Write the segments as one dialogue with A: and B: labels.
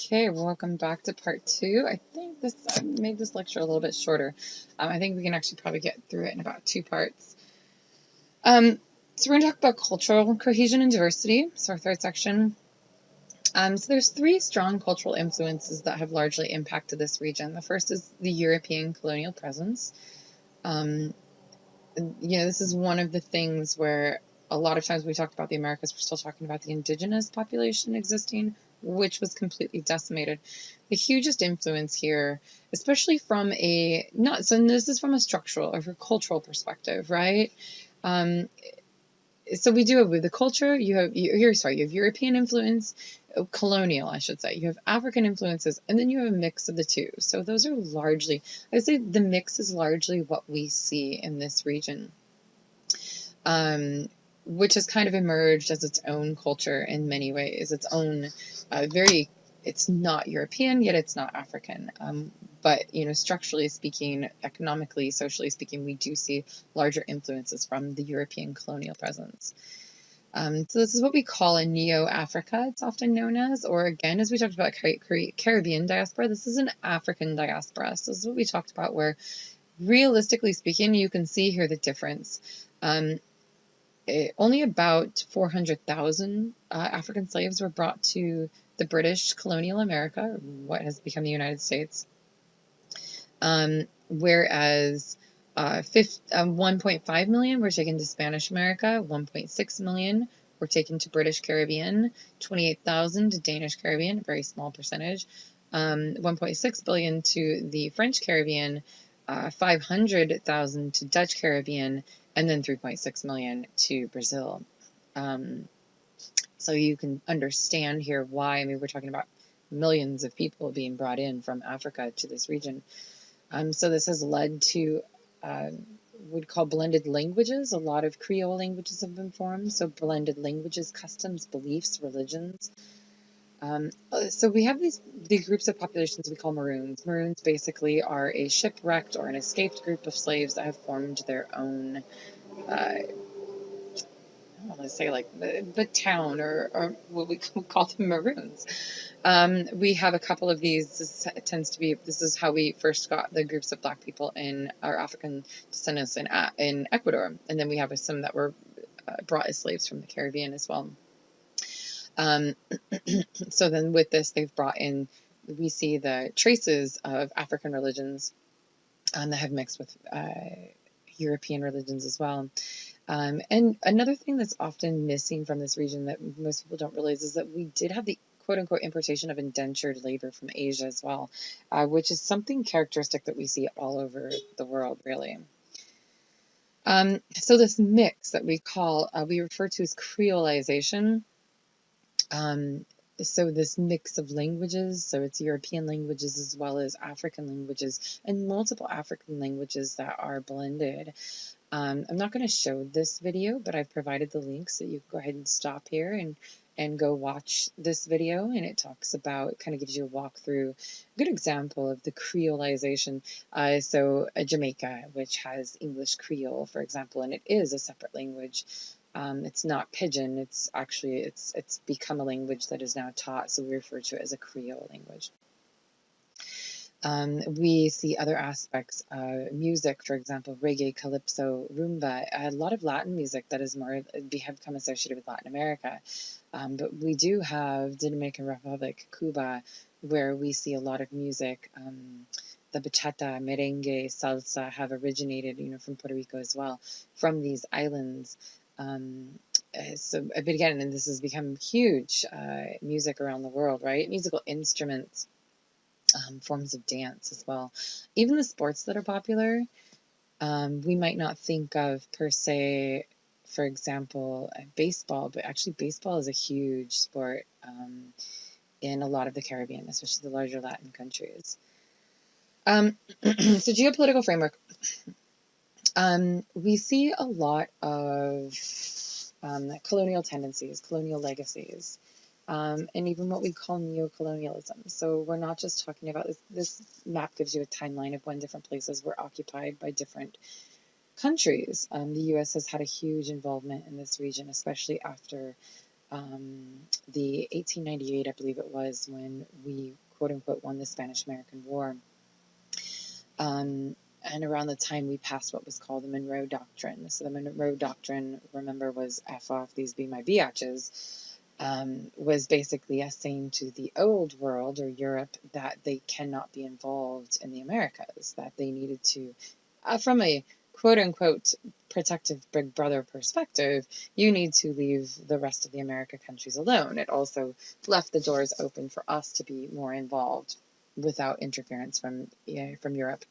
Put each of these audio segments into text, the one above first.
A: Okay, welcome back to part two. I think I made this lecture a little bit shorter. I think we can actually probably get through it in about two parts. So we're going to talk about cultural cohesion and diversity. So our third section. So there's three strong cultural influences that have largely impacted this region. The first is the European colonial presence. This is one of the things where a lot of times when we talk about the Americas, we're still talking about the indigenous population existing, which was completely decimated. The hugest influence here, especially from this is from a structural or cultural perspective, right? So we do have with the culture, you have European influence, colonial, I should say. You have African influences, and then you have a mix of the two. So those are largely, I'd say the mix is largely what we see in this region, which has kind of emerged as its own culture in many ways. Its own it's not European, yet it's not African. But structurally speaking, economically, socially speaking, we do see larger influences from the European colonial presence. So this is what we call a Neo-Africa, it's often known as, or again, as we talked about Caribbean diaspora, this is an African diaspora. So this is what we talked about, where realistically speaking, you can see here the difference. Only about 400,000 African slaves were brought to the British colonial America, what has become the United States, whereas 1.5 million were taken to Spanish America, 1.6 million were taken to British Caribbean, 28,000 to Danish Caribbean, a very small percentage, 1.6 billion to the French Caribbean, 500,000 to Dutch Caribbean, and then 3.6 million to Brazil. So you can understand here why, we're talking about millions of people being brought in from Africa to this region. So this has led to we'd call blended languages. A lot of Creole languages have been formed. So blended languages, customs, beliefs, religions. So we have the groups of populations we call Maroons. Maroons basically are a shipwrecked or an escaped group of slaves that have formed their own, let's say like the town or what we call them Maroons. We have a couple of these. This is how we first got the groups of Black people in our African descendants in Ecuador. And then we have some that were brought as slaves from the Caribbean as well. So then with this, we see the traces of African religions that have mixed with European religions as well. And another thing that's often missing from this region that most people don't realize is that we did have the quote-unquote importation of indentured labor from Asia as well, which is something characteristic that we see all over the world, really. So this mix that we refer to as creolization. So this mix of languages, so it's European languages as well as African languages and multiple African languages that are blended. I'm not going to show this video, but I've provided the link so you can go ahead and stop here and go watch this video, and it talks about, it kind of gives you a walkthrough, a good example of the creolization. So Jamaica, which has English Creole, for example, and it is a separate language. It's not Pidgin, it's become a language that is now taught, so we refer to it as a Creole language. We see other aspects, music, for example, reggae, calypso, rumba, a lot of Latin music that is have become associated with Latin America. But we do have the Dominican Republic, Cuba, where we see a lot of music. The bachata, merengue, salsa have originated, from Puerto Rico as well, from these islands. But again, and this has become huge music around the world, right? Musical instruments. Forms of dance as well. Even the sports that are popular, we might not think of per se, for example, baseball, but actually baseball is a huge sport in a lot of the Caribbean, especially the larger Latin countries. So geopolitical framework. We see a lot of colonial tendencies, colonial legacies. And even what we call neo-colonialism. So we're not just talking about this map gives you a timeline of when different places were occupied by different countries. The U.S. has had a huge involvement in this region, especially after the 1898, I believe it was, when we quote unquote won the Spanish-American War. And around the time we passed what was called the Monroe Doctrine. So the Monroe Doctrine, remember, was F off, these be my biatches, was basically us saying to the old world, or Europe, that they cannot be involved in the Americas, that they needed to, from a quote-unquote protective big brother perspective, you need to leave the rest of the America countries alone. It also left the doors open for us to be more involved without interference from Europe.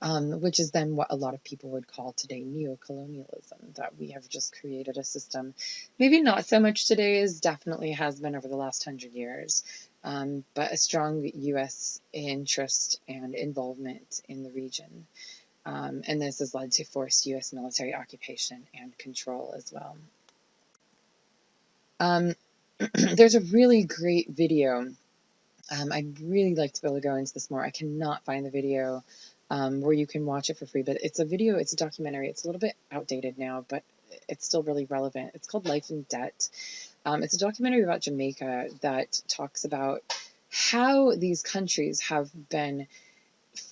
A: Which is then what a lot of people would call today neocolonialism, that we have just created a system, maybe not so much today as definitely has been over the last 100 years, but a strong U.S. interest and involvement in the region. And this has led to forced U.S. military occupation and control as well. There's a really great video. I'd really like to be able to go into this more. I cannot find the video where you can watch it for free, but it's a video, it's a documentary. It's a little bit outdated now, but it's still really relevant. It's called Life in Debt. It's a documentary about Jamaica that talks about how these countries have been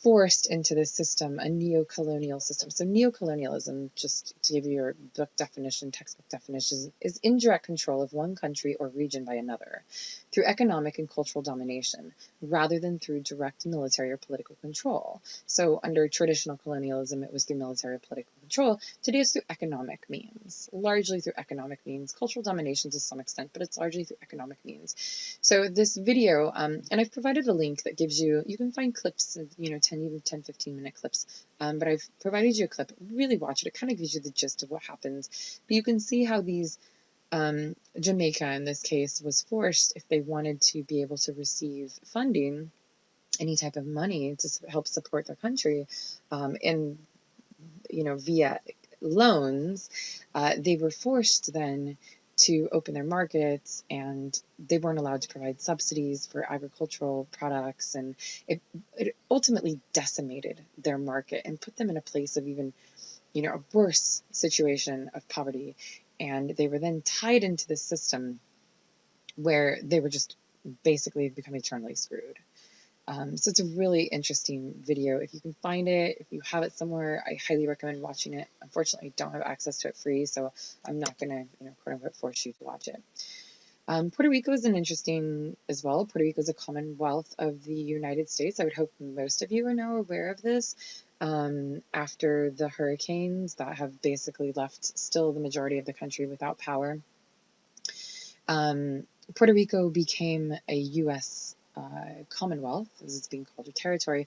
A: forced into this system, a neo-colonial system. So neocolonialism, just to give you your book definition, textbook definition, is indirect control of one country or region by another through economic and cultural domination, rather than through direct military or political control. So under traditional colonialism, it was through military or political control. Today it's through economic means, largely through economic means, cultural domination to some extent, but it's largely through economic means. So this video, and I've provided a link that gives you can find clips, 10, 15 minute clips, but I've provided you a clip. Really watch it. It kind of gives you the gist of what happens. But you can see how these, Jamaica in this case, was forced, if they wanted to be able to receive funding, any type of money to help support their country, and via loans, they were forced then to open their markets, and they weren't allowed to provide subsidies for agricultural products, and it ultimately decimated their market and put them in a place of even, a worse situation of poverty. And they were then tied into this system where they were just basically become eternally screwed. So it's a really interesting video. If you can find it, if you have it somewhere, I highly recommend watching it. Unfortunately, I don't have access to it free, so I'm not going to, quote unquote, force you to watch it. Puerto Rico is an interesting as well. Puerto Rico is a commonwealth of the United States. I would hope most of you are now aware of this. After the hurricanes that have basically left still the majority of the country without power, Puerto Rico became a U.S. Commonwealth, as it's being called, a territory,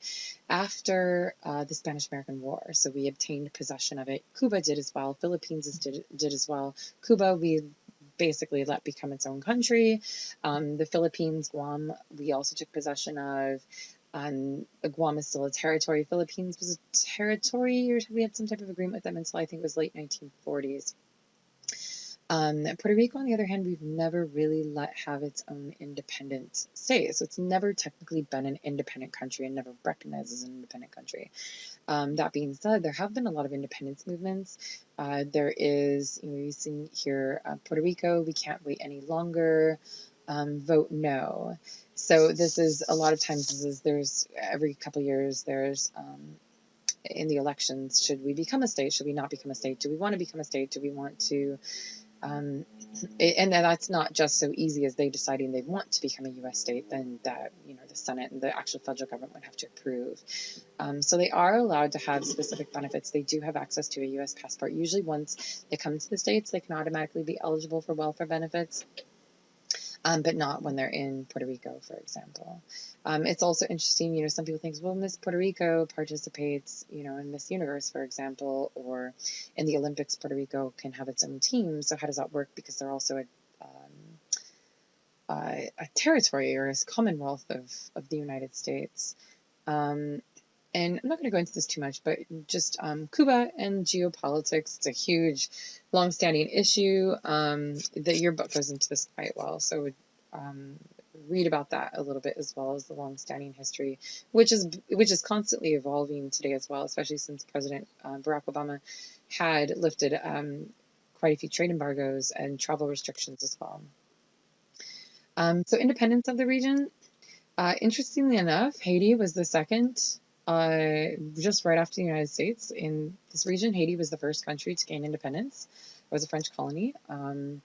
A: after the Spanish-American War. So we obtained possession of it. Cuba did as well. Philippines did as well. Cuba, we basically let become its own country. The Philippines, Guam, we also took possession of. Guam is still a territory. Philippines was a territory, or we had some type of agreement with them until I think it was late 1940s. Puerto Rico, on the other hand, we've never really let have its own independent state. So it's never technically been an independent country and never recognized as an independent country. That being said, there have been a lot of independence movements. There is, you see here, Puerto Rico, we can't wait any longer, vote no. So this is, a lot of times, there's every couple of years, there's, in the elections, should we become a state? Should we not become a state? Do we want to become a state? Do we want to... and that's not just so easy as they deciding they want to become a U.S. state, then that, the Senate and the actual federal government would have to approve. So they are allowed to have specific benefits. They do have access to a U.S. passport. Usually once they come to the States, they can automatically be eligible for welfare benefits. But not when they're in Puerto Rico, for example. It's also interesting, some people think, well, Miss Puerto Rico participates, in Miss Universe, for example, or in the Olympics, Puerto Rico can have its own team. So how does that work? Because they're also a territory or a commonwealth of the United States. And I'm not going to go into this too much, but just Cuba and geopolitics, it's a huge, long-standing issue. That your book goes into this quite well, so read about that a little bit, as well as the long-standing history, which is constantly evolving today as well, especially since President Barack Obama had lifted quite quite a few trade embargoes and travel restrictions as well. So independence of the region. Interestingly enough, Haiti was the second, just right after the United States. In this region, Haiti was the first country to gain independence. It was a French colony, and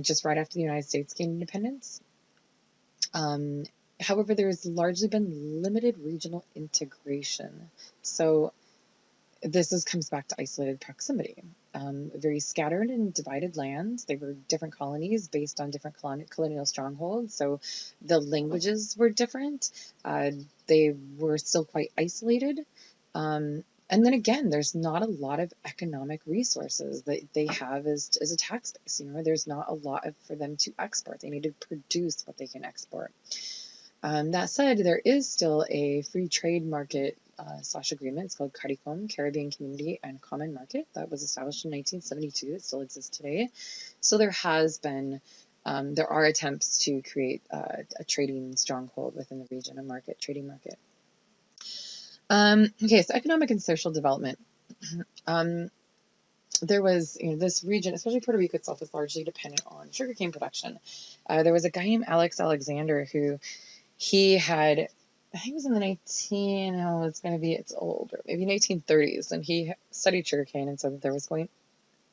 A: just right after the United States gained independence. However, there has largely been limited regional integration. So this comes back to isolated proximity. Very scattered and divided lands. They were different colonies based on different colonial strongholds. So the languages were different. They were still quite isolated. And then again, there's not a lot of economic resources that they have as a tax base. There's not a lot for them to export. They need to produce what they can export. That said, there is still a free trade market / agreement. It's called CARICOM, Caribbean Community and Common Market, that was established in 1972. It still exists today. So there are attempts to create a trading stronghold within the region, a trading market. Okay, so economic and social development. There was, this region, especially Puerto Rico itself, is largely dependent on sugarcane production. There was a guy named Alex Alexander who he had, I think it was in the it's older, maybe 1930s, and he studied sugarcane and said that there was going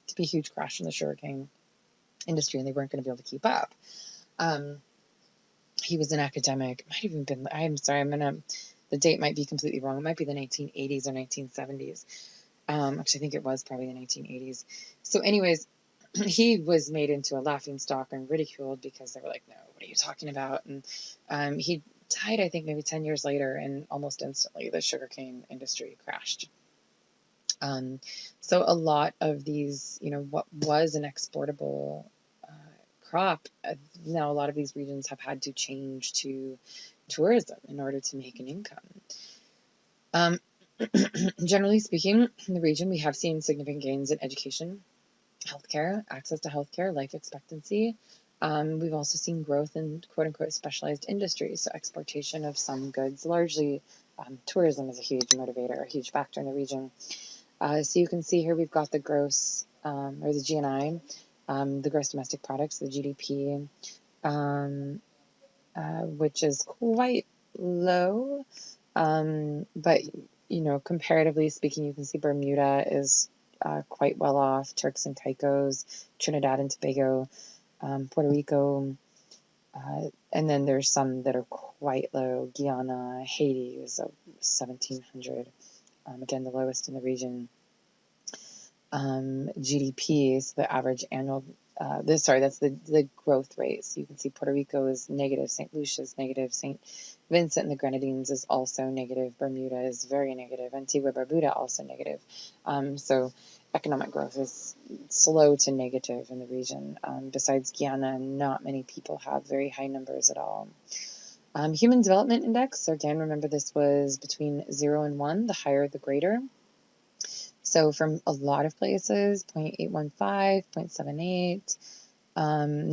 A: to be a huge crash in the sugarcane industry and they weren't going to be able to keep up. He was an academic. It might have even been, I'm sorry, the date might be completely wrong. It might be the 1980s or 1970s. Actually, I think it was probably the 1980s. So anyways, he was made into a laughingstock and ridiculed because they were like, no, what are you talking about? And he died, I think, maybe 10 years later, and almost instantly the sugarcane industry crashed. So a lot of these, what was an exportable crop, now a lot of these regions have had to change to tourism in order to make an income. Generally speaking, in the region, we have seen significant gains in education, healthcare, access to healthcare, life expectancy. We've also seen growth in quote-unquote specialized industries, so exportation of some goods. Largely, tourism is a huge motivator, a huge factor in the region. So you can see here we've got the gross, or the GNI, the gross domestic products, the GDP, which is quite low. But, comparatively speaking, you can see Bermuda is quite well off, Turks and Caicos, Trinidad and Tobago, Puerto Rico, and then there's some that are quite low. Guyana, Haiti is 1,700, again, the lowest in the region. GDP, so the average annual, that's the growth rate. So you can see Puerto Rico is negative, St. Lucia is negative, St. Vincent and the Grenadines is also negative, Bermuda is very negative, Antigua Barbuda also negative. So economic growth is slow to negative in the region. Besides Guyana, not many people have very high numbers at all. Human Development Index, so again, remember this was between 0 and 1, the higher the greater. So from a lot of places, 0.815, 0.78,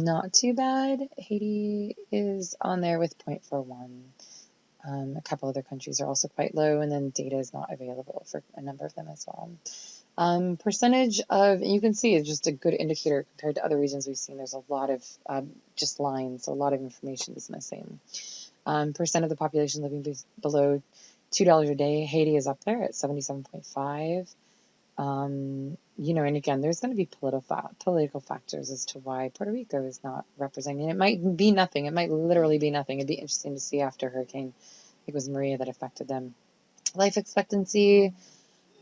A: not too bad. Haiti is on there with 0.41. A couple other countries are also quite low, and then data is not available for a number of them as well. Percentage of, you can see it's just a good indicator compared to other regions we've seen. There's a lot of just lines, so a lot of information is missing. Percent of the population living below $2 a day. Haiti is up there at 77.5. And again, there's going to be political factors as to why Puerto Rico is not representing. It might be nothing. It might literally be nothing. It'd be interesting to see after Hurricane, I think it was Maria that affected them. Life expectancy,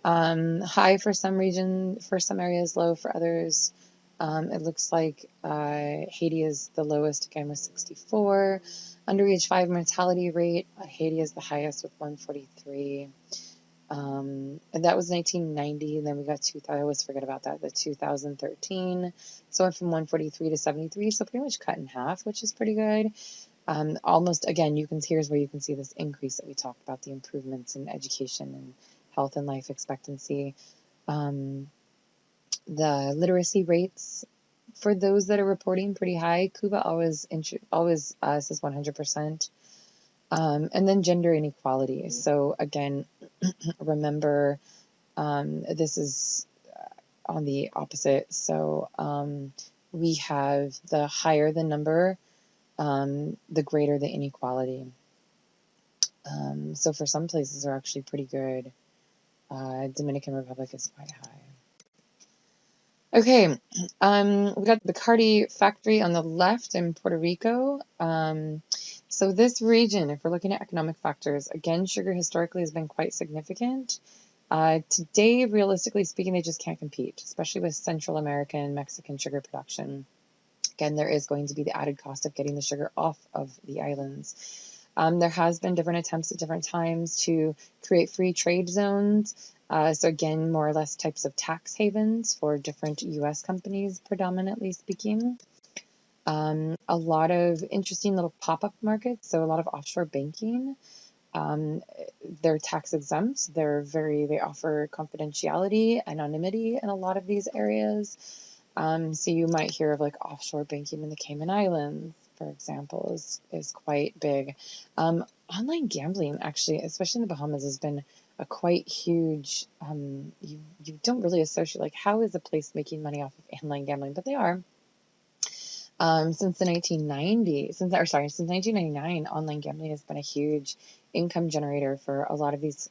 A: high for some areas, low for others. It looks like Haiti is the lowest, again, with 64. Under age 5 mortality rate, Haiti is the highest with 143. And that was 1990, and then we got I always forget about that, the 2013. So it went from 143 to 73, so pretty much cut in half, which is pretty good. Almost, again, here's where you can see this increase that we talked about, the improvements in education and health and life expectancy. The literacy rates for those that are reporting pretty high. Cuba always says 100%. And then gender inequality. So again, remember, this is on the opposite. So we have the higher the number, the greater the inequality. So for some places are actually pretty good. Dominican Republic is quite high. Okay, we got the Bacardi factory on the left in Puerto Rico. So this region, if we're looking at economic factors, again, sugar historically has been quite significant. Today, realistically speaking, they just can't compete, especially with Central American and Mexican sugar production. Again, there is going to be the added cost of getting the sugar off of the islands. There has been different attempts at different times to create free trade zones. So again, more or less types of tax havens for different U.S. companies, predominantly speaking. A lot of interesting little pop-up markets, so a lot of offshore banking. They're tax exempt. They offer confidentiality, anonymity in a lot of these areas. So you might hear of like offshore banking in the Cayman Islands, for example, is quite big. Online gambling, actually, especially in the Bahamas, has been a quite huge. You don't really associate like how is a place making money off of online gambling, but they are. Since 1999, online gambling has been a huge income generator for a lot of these,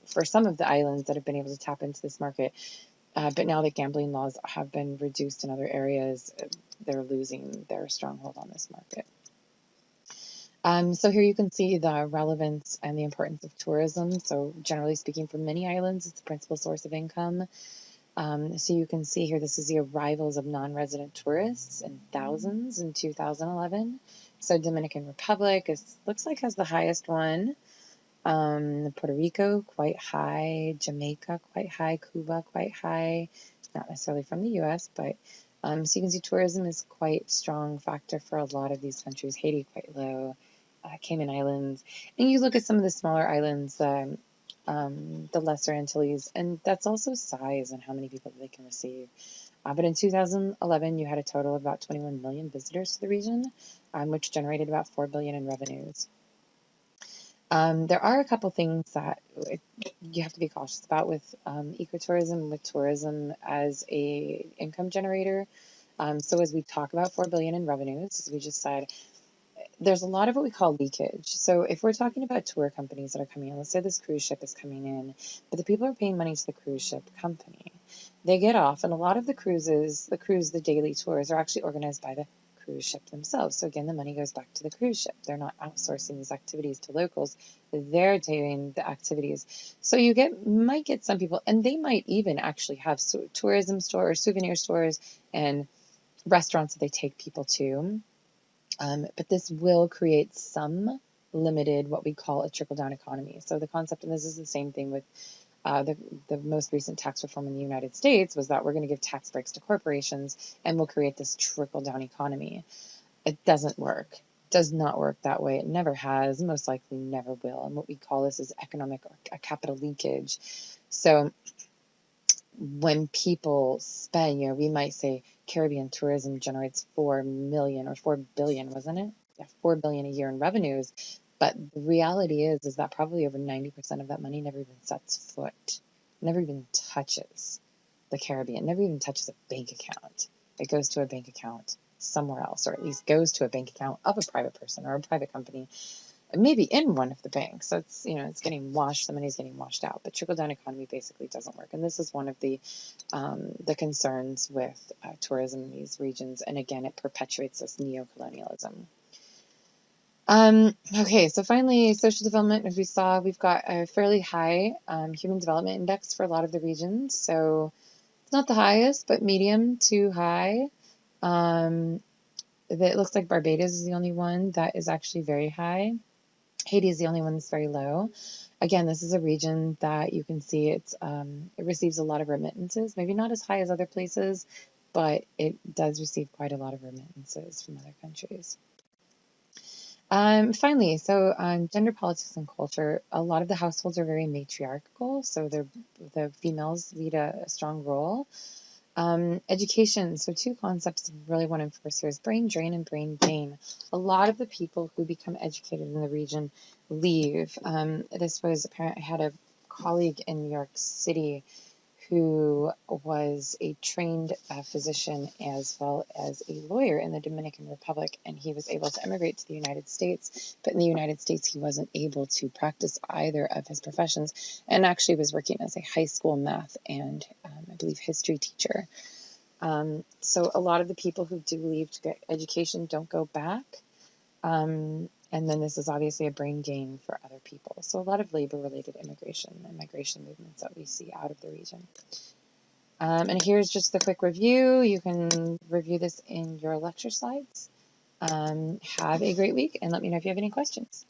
A: for some of the islands that have been able to tap into this market. But now that gambling laws have been reduced in other areas, they're losing their stronghold on this market. So here you can see the relevance and the importance of tourism. So generally speaking, for many islands, it's the principal source of income. So you can see here, this is the arrivals of non-resident tourists in thousands in 2011. So Dominican Republic looks like has the highest one. Puerto Rico, quite high. Jamaica, quite high. Cuba, quite high. Not necessarily from the U.S., but so you can see tourism is quite strong factor for a lot of these countries. Haiti, quite low. Cayman Islands. And you look at some of the smaller islands, the Lesser Antilles, and that's also size and how many people they can receive. But in 2011, you had a total of about 21 million visitors to the region, which generated about $4 billion in revenues. There are a couple things that you have to be cautious about with ecotourism, with tourism as a income generator. So as we talk about $4 billion in revenues, as we just said, there's a lot of what we call leakage. So if we're talking about tour companies that are coming in, let's say this cruise ship is coming in, but the people are paying money to the cruise ship company. They get off, and a lot of the daily tours are actually organized by the cruise ship themselves. So again, the money goes back to the cruise ship. They're not outsourcing these activities to locals. They're doing the activities. So you might get some people, and they might even actually have tourism stores, souvenir stores, and restaurants that they take people to. But this will create some limited, what we call a trickle-down economy. So the concept, and this is the same thing with the most recent tax reform in the United States, was that we're going to give tax breaks to corporations and we'll create this trickle-down economy. It doesn't work. It does not work that way. It never has, most likely never will. And what we call this is economic or capital leakage. So when people spend, we might say Caribbean tourism generates 4 million or 4 billion, wasn't it? Yeah, 4 billion a year in revenues. But the reality is that probably over 90% of that money never even sets foot, never even touches the Caribbean, never even touches a bank account. It goes to a bank account somewhere else, or at least goes to a bank account of a private person or a private company, maybe in one of the banks. So it's getting washed, the money's getting washed out. But trickle-down economy basically doesn't work. And this is one of the concerns with tourism in these regions. And again, it perpetuates this neo-colonialism. Okay, so finally, social development, as we saw, we've got a fairly high human development index for a lot of the regions. So it's not the highest, but medium to high. It looks like Barbados is the only one that is actually very high. Haiti is the only one that's very low. Again, this is a region that you can see it receives a lot of remittances, maybe not as high as other places, but it does receive quite a lot of remittances from other countries. Finally, so gender politics and culture, a lot of the households are very matriarchal, so the females lead a strong role. Education, so two concepts I really want to enforce here is brain drain and brain gain. A lot of the people who become educated in the region leave. This was apparent. I had a colleague in New York City who was a trained physician as well as a lawyer in the Dominican Republic, and he was able to immigrate to the United States, but in the United States he wasn't able to practice either of his professions, and actually was working as a high school math and I believe history teacher. So a lot of the people who do leave to get education don't go back. And then this is obviously a brain gain for other people. So a lot of labor-related immigration and migration movements that we see out of the region. And here's just the quick review. You can review this in your lecture slides. Have a great week, and let me know if you have any questions.